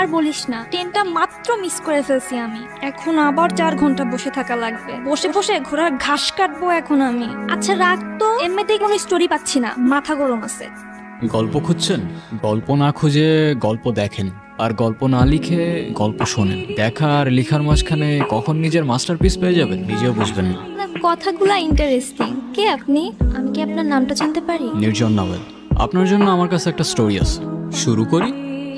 আর বলিস না, ট্রেনটা মাত্র মিস করে ফেলছি আমি। এখন আবার 4 ঘন্টা বসে থাকা লাগবে। বসে বসে ঘোড়ার ঘাস কাটবো এখন আমি। আচ্ছা রাখ তো, এমনিতেই কোনো স্টোরি পাচ্ছি না, মাথা গরম আছে। গল্প খুঁজছেন? গল্প না খুঁজে গল্প দেখেন, আর গল্প না লিখে গল্প শোনেন। দেখা আর লিখার মাঝখানে কখন নিজের মাস্টারপিস পেয়ে যাবেন নিজেও বুঝবেন না। কথাগুলা ইন্টারেস্টিং। কে আপনি? আমি কি আপনার নামটা জানতে পারি? নির্জন নাওয়েল। আপনার জন্য আমার কাছে একটা স্টোরি আছে, শুরু করি?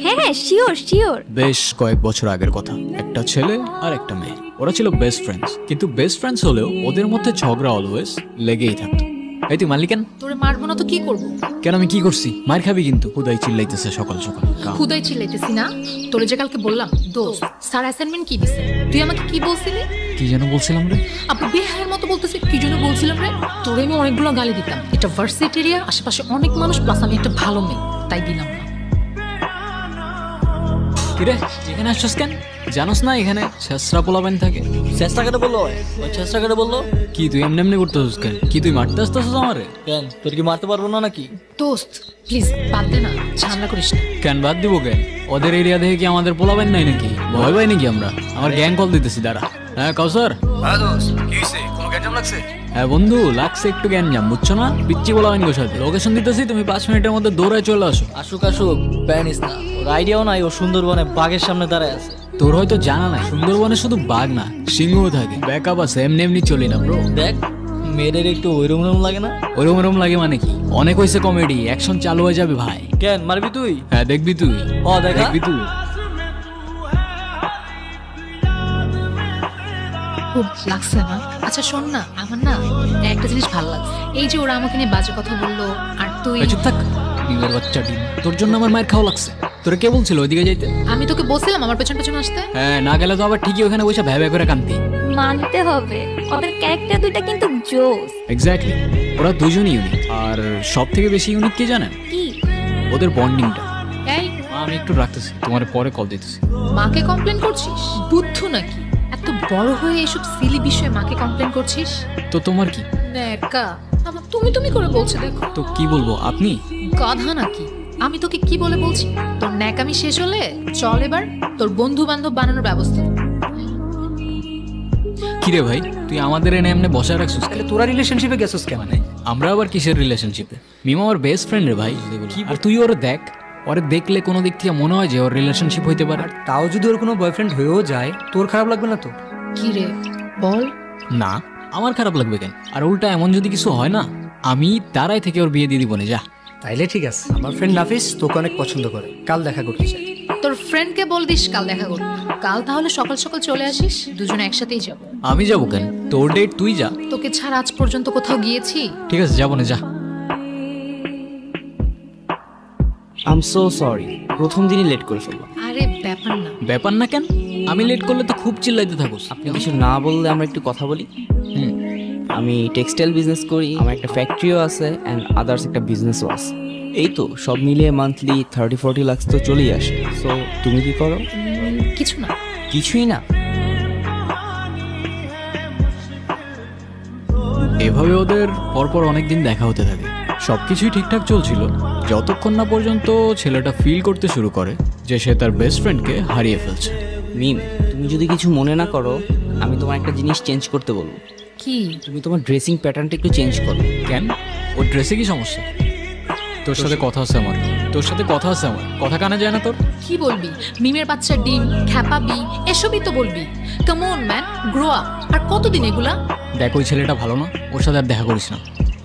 হ্যাঁ হ্যাঁ, শিওর শিওর। বেশ কয়েক বছর আগের কথা। একটা ছেলে আর একটা মেয়ে, ওরা ছিল বেস্ট ফ্রেন্ডস। কিন্তু বেস্ট ফ্রেন্ডস হলেও ওদের মধ্যে ঝগড়া অলওয়েজ লেগেই থাকতো। এই তুই মালিকেন, তোরে মারবো না তো কি করবো? কেন আমি কি করছি? মার খাবি কিন্তু। খুদাই চিল্লাইতেছে সকাল সকাল। খুদাই চিল্লাইতেছি না, তোরে যে কালকে বললাম দোস্ত স্যার অ্যাসাইনমেন্ট কি দিছে, তুই আমাকে কি বলছিলি? কি যেন বলছিলাম রে? আপু বেহায়ের মতো বলতেছে, কি জন্য বলছিলাম রে? তোরে আমি অনেকগুলো গালি দিতাম। এটা ভার্সিটি এরিয়া, আশেপাশে অনেক মানুষ, প্লাস আমি একটা ভালো মেয়ে, তাই দিলাম না। কিরে এখানে আসছস কেন? জানোস না এখানে ছেসরা পোলাবেন থাকে? চেষ্টা করে বললো, ওই চেষ্টা করে বললো। কি তুই এমনি এমনি করতেছিস কেন? কি তুই মারতে আসতেছিস আমারে? কেন তোর কি মারতে পারবো না নাকি? দোস্ত প্লিজ বাদ দে না, ঝামেলা করিস না। কেন বাদ দিব কেন? ওদের এরিয়া দেখে কি আমাদের পোলাবেন নাই নাকি? ভয় পাই নাকি আমরা? আমার গ্যাং কল দিতেছি দাঁড়া। হ্যাঁ কাউসার। হ্যাঁ দোস্ত, কি হইছে? কোনো গ্যাঞ্জাম লাগছে? হ্যাঁ বন্ধু, লাগছে একটু গ্যাঞ্জাম, বুঝছো না? পিচ্ছি পোলাবেন গোর সাথে লোকেশন দিতেছি, তুমি 5 মিনিটের মধ্যে দৌড়ায় চলে আসো। আসুক আসুক, প্যানিস না। ওর আইডিয়াও নাই ও সুন্দরবনে বাঘের সামনে দাঁড়ায় আছে। তোর হয়তো জানা নাই, সুন্দরবনে শুধু বাঘ না সিংহও থাকে। ব্যাকআপ আছে, এমনি এমনি চলি না ব্রো। দেখ মেয়েদের একটু ওইরম রকম লাগে না? ওরম ওরম লাগে মানে কি? অনেক হয়েছে কমেডি, অ্যাকশন চালু হয়ে যাবে ভাই। কেন মারবি তুই? হ্যাঁ দেখবি তুই। দেখা। দেখবি তুই। খুব লাগছে না? আচ্ছা শোন না, আমার না একটা জিনিস ভালো লাগছে, এই যে ওরা আমাকে নিয়ে বাজে কথা বললো, আর তুই চুপ থাক ডিমের বাচ্চা ডিম। তোর জন্য আমার মায়ের খাওয়া লাগছে। তোরা কে বলছিল ওইদিকে যাইতে? আমি তোকে বলছিলাম আমার পেছন পেছন আসতে। হ্যাঁ না গেলে তো আবার ঠিকই ওখানে বসে ভ্যা ভ্যা করে কান্তি। মানতে হবে, ওদের ক্যারেক্টার দুইটা কিন্তু জোস। এক্স্যাক্টলি, ওরা দুজনই ইউনিক। আর সব থেকে বেশি ইউনিক কি জানেন? কি? ওদের বন্ডিংটা। এই আমি একটু রাখতেছি, তোমার পরে কল দিতেছি। মাকে কমপ্লেন করছিস? বুদ্ধু নাকি? এত বড় হয়ে এসব সিলি বিষয়ে মাকে কমপ্লেন করছিস? তো তোমার কি? নেকা আবার তুমি তুমি করে বলছো, দেখো তো কি বলবো? আপনি গাধা নাকি? আমি তোকে কি বলে বলছি? তোর ন্যাকামি শেষ হলে চল এবার তোর বন্ধু বান্ধব বানানোর ব্যবস্থা। কিরে ভাই, তুই আমাদের এনে এমনি বসায় রাখছিস? তাহলে তোরা রিলেশনশিপে গেছিস কেন? মানে আমরা আবার কিসের রিলেশনশিপে? মিমা আমার বেস্ট ফ্রেন্ড রে ভাই। আর তুই ওরে দেখ, ওরে দেখলে কোনো দিক থেকে মনে হয় যে ওর রিলেশনশিপ হইতে পারে। তাও যদি ওর কোনো বয়ফ্রেন্ড হয়েও যায়, তোর খারাপ লাগবে না তো? কি রে বল। না, আমার খারাপ লাগবে কেন? আর উল্টা এমন যদি কিছু হয় না, আমি তারাই থেকে ওর বিয়ে দিয়ে দিব না। যা। তাইলে ঠিক আছে। আমার ফ্রেন্ড নাফিস তোকে অনেক পছন্দ করে, কাল দেখা করতে চাই। তোর ফ্রেন্ডকে বল দিস কাল দেখা করতে। কাল তাহলে সকাল সকাল চলে আসিস, দুজনে একসাথেই যাব। আমি যাবো কেন? তোর ডেট তুই যা। তোকে ছাড়া আজ পর্যন্ত কোথাও গিয়েছি? ঠিক আছে যাবো না, যা। আই এম সো সরি, প্রথম দিনই লেট করে ফেললাম। আরে ব্যাপার না। ব্যাপার না কেন? আমি লেট করলে তো খুব চিল্লাইতে থাকুস। আপনি কিছু না বললে আমরা একটু কথা বলি। আমি টেক্সটাইল বিজনেস করি, আমার একটা ফ্যাক্টরিও আছে অ্যান্ড আদার্স একটা বিজনেসও আছে। এই তো সব মিলিয়ে মান্থলি 30-40 লাখ তো চলেই আসে। সো তুমি কি করো? কিছু না। কিছুই না? এভাবে ওদের পরপর অনেকদিন দেখা হতে থাকে। সবকিছুই ঠিকঠাক চলছিল যতক্ষণ না পর্যন্ত ছেলেটা ফিল করতে শুরু করে যে সে তার বেস্ট ফ্রেন্ডকে হারিয়ে ফেলছে। মিম, তুমি যদি কিছু মনে না করো, আমি তোমার একটা জিনিস চেঞ্জ করতে বলবো। কি? তুমি তোমার ড্রেসিং প্যাটার্নটা একটু চেঞ্জ করো। কেন? ওর ড্রেসে কি সমস্যা? তোর সাথে কথা আছে আমার, তোর সাথে কথা আছে আমার। কথা কানে যায় না তোর? কি বলবি? মিমের বাচ্চা ডিম, খ্যাপাবি, এসবই তো বলবি। Come on man, grow up. আর কতদিন এগুলা? দেখ ওই ছেলেটা ভালো না, ওর সাথে আর দেখা করিস না।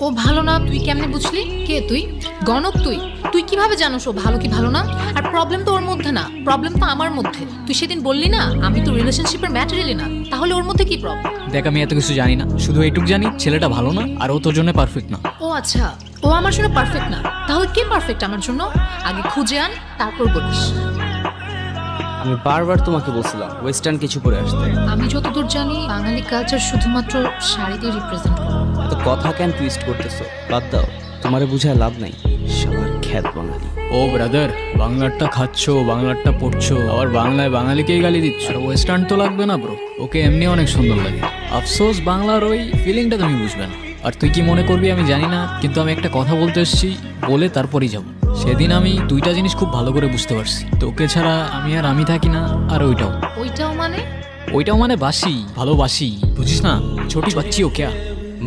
ও ভালো না তুই কেমনে বুঝলি? কে তুই? গণক তুই? তুই কিভাবে জানোস ও ভালো কি ভালো না? আর প্রবলেম তো ওর মধ্যে না, প্রবলেম তো আমার মধ্যে। তুই সেদিন বললি না আমি তো রিলেশনশিপের ম্যাটেরিয়ালি না, তাহলে ওর মধ্যে কি প্রবলেম? দেখ আমি এত কিছু জানি না, শুধু এইটুক জানি ছেলেটা ভালো না আর ও তোর জন্য পারফেক্ট না। ও আচ্ছা, ও আমার জন্য পারফেক্ট না, তাহলে কে পারফেক্ট আমার জন্য? আগে খুঁজে আন তারপর বলিস। আমি বারবার তোমাকে বলছিলাম ওয়েস্টার্ন কিছু পরে আসতে। আমি যতদূর জানি বাঙালি কালচার শুধুমাত্র শাড়ি দিয়ে রিপ্রেজেন্ট করে। এত কথা কেন টুইস্ট করতেছো? বাদ দাও, তোমারে বুঝায় লাভ নাই। সবার খ্যাত বাঙালি। ও ব্রাদার, বাংলারটা খাচ্ছো, বাংলারটা পড়ছো, আবার বাংলায় বাঙালিকেই গালি দিচ্ছ। আর ওয়েস্টার্ন তো লাগবে না ব্রো, ওকে এমনি অনেক সুন্দর লাগে। আফসোস বাংলার ওই ফিলিংটা তুমি বুঝবে না। আর তুই কি মনে করবি আমি জানি না, কিন্তু আমি একটা কথা বলতে এসেছি, বলে তারপরেই যাব। সেদিন আমি দুইটা জিনিস খুব ভালো করে বুঝতে পারছি, তোকে ছাড়া আমি থাকি না, আর ওইটাও মানে বাসি, ভালোবাসি, বুঝিস না? ছোটি বাচ্চি ও ক্যা?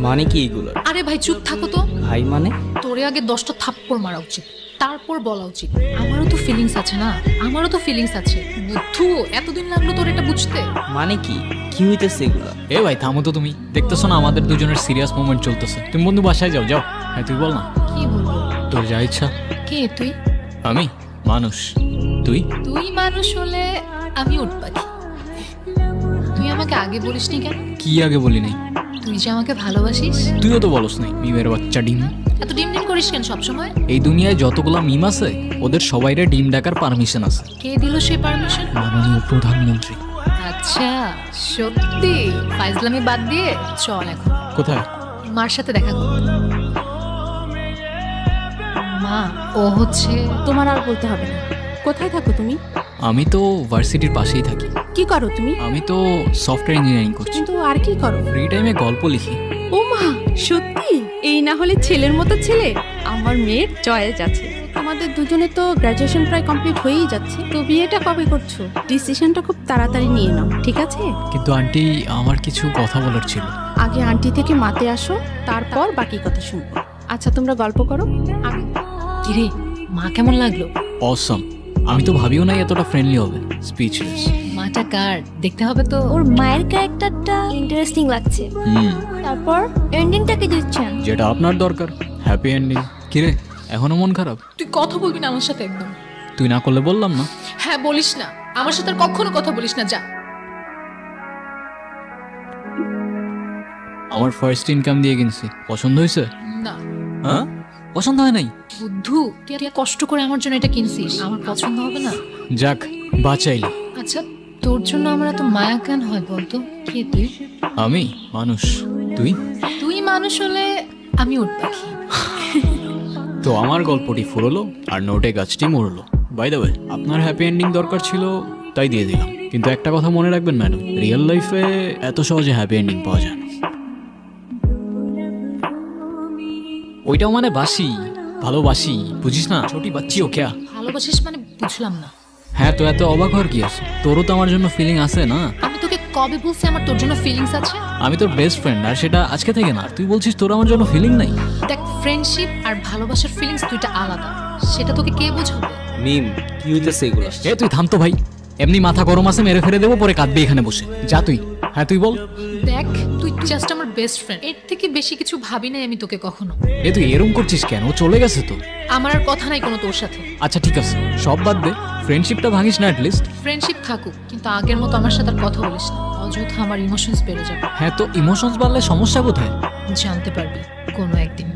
মানে কি এগুলো? আরে ভাই চুপ থাকো তো। ভাই মানে? তোরে আগে 10টা থাপ্পড় মারা উচিত, তারপর বলা উচিত। আমারও তো ফিলিংস আছে না, আমারও তো ফিলিংস আছে। বুদ্ধু, এতদিন লাগলো তোর এটা বুঝতে? মানে কি কি হইতেছে এগুলো? এ ভাই থামো তো, তুমি দেখতেছো না আমাদের দুজনের সিরিয়াস মোমেন্ট চলতেছে? তুমি বন্ধু বাসায় যাও। হ্যাঁ তুই বল না, কি বলবো? তোর যা ইচ্ছা। কে তুই? আমি মানুষ, তুই? তুই মানুষ হলে আমি উট পাখি। তুই আমাকে আগে বলিসনি কেন? কি আগে বলি নাই? তুই যে আমাকে ভালোবাসিস। তুইও তো বলস নাই, মিমের বাচ্চা ডিম। এত ডিম ডিম করিস কেন সবসময়? এই দুনিয়ায় যতগুলা মিম আছে ওদের সবাইরে ডিম ডাকার পারমিশন আছে। কে দিল সেই পারমিশন? মাননীয় প্রধানমন্ত্রী। আচ্ছা, সত্যি? ফাইজলামি বাদ দিয়ে চল এখন কোথায়? মার সাথে দেখা কর। মা, ও হচ্ছে। তোমার আর বলতে হবে না। কোথায় থাকো তুমি? আমি তো ভার্সিটির পাশেই থাকি। কি করো তুমি? আমি তো সফটওয়্যার ইঞ্জিনিয়ারিং করছি। কিন্তু আর কি করো? ফ্রি টাইমে গল্প লিখি। ও মা, সত্যি? এই না হলে ছেলের মতো ছেলে। আমার মেয়ের চয়েস আছে। আমাদের দুজনে তো গ্র্যাজুয়েশন প্রায় কমপ্লিট হয়েই যাচ্ছে, তো বিয়েটা কবে করছো? ডিসিশনটা খুব তাড়াতাড়ি নিয়ে নাও, ঠিক আছে? কিন্তু আন্টি, আমার কিছু কথা বলার ছিল। আগে আন্টি থেকে মাতে আসো, তারপর বাকি কথা শুনবো। আচ্ছা, তোমরা গল্প করো। আমি কিরে, মা কেমন লাগলো? অসম। আমি তো ভাবিও নাই এতটা ফ্রেন্ডলি হবে। স্পিচলেস। মাটা কার দেখতে হবে তো। ওর মায়ের ক্যারেক্টারটা ইন্টারেস্টিং লাগছে। তারপর এন্ডিংটা কি দিচ্ছেন? যেটা আপনার দরকার, হ্যাপি এন্ডিং। কিরে, এখনো মন খারাপ? তুই কথা বলবি না আমার সাথে একদম। তুই না করলে বললাম না। হ্যাঁ, বলিস না আমার সাথে, আর কখনো কথা বলিস না, যা। আমার ফার্স্ট ইনকাম দিয়ে কিনছি, পছন্দ হয়েছে? না। হ্যাঁ, পছন্দ হয় নাই? বুদ্ধু, তুই এত কষ্ট করে আমার জন্য এটা কিনছিস, আমার পছন্দ হবে না? যাক, বাঁচাইলি। আচ্ছা, তোর জন্য আমার এত মায়া কেন হয় বলতো? কে তুই? আমি মানুষ, তুই? তুই মানুষ হলে আমি উট পাখি। তো আমার গল্পটি ফুরলো আর নোটে গাছটি মরলো। বাই দ্য ওয়ে, আপনার হ্যাপি এন্ডিং দরকার ছিল তাই দিয়ে দিলাম। কিন্তু একটা কথা মনে রাখবেন ম্যাডাম, রিয়েল লাইফে এত সহজে হ্যাপি এন্ডিং পাওয়া যায় না। ওইটাও মানে বাসি, ভালোবাসি, বুঝিস না? ছোটি বাচ্চি ও ক্যা? ভালোবাসিস মানে বুঝলাম না। হ্যাঁ, তো এত অবাক হওয়ার কি আছে? তোরও তো আমার জন্য ফিলিং আছে না? আমি তোকে কবে বলছি আমার তোর জন্য ফিলিংস আছে? আমি তোর বেস্ট ফ্রেন্ড, আর সেটা আজকে থেকে না। তুই বলছিস তোর আমার জন্য ফিলিং নাই? দেখ, ফ্রেন্ডশিপ আর ভালোবাসার ফিলিংস দুইটা আলাদা। সেটা তোকে কে বোঝাবে? মিম, কি হইতেছে এগুলো? এ তুই থাম তো ভাই, এমনি মাথা গরম আছে, মেরে ফেলে দেবো, পরে কাঁদবি এখানে বসে। যা তুই। হ্যাঁ তুই বল। দেখ, তুই জাস্ট আমার বেস্ট ফ্রেন্ড, এর থেকে বেশি কিছু ভাবি নাই আমি তোকে কখনো। এ তুই এরম করছিস কেন? ও চলে গেছে তো। আমার আর কথা নাই কোনো তোর সাথে। আচ্ছা ঠিক আছে, সব বাদ দে, ফ্রেন্ডশিপটা ভাঙিস না অ্যাটলিস্ট। ফ্রেন্ডশিপ থাকুক, কিন্তু আগের মতো আমার সাথে আর কথা বলিস না, অযথা আমার ইমোশনস বেড়ে যাবে। হ্যাঁ, তো ইমোশনস বাড়লে সমস্যা কোথায়? জানতে পারবি কোনো একদিন।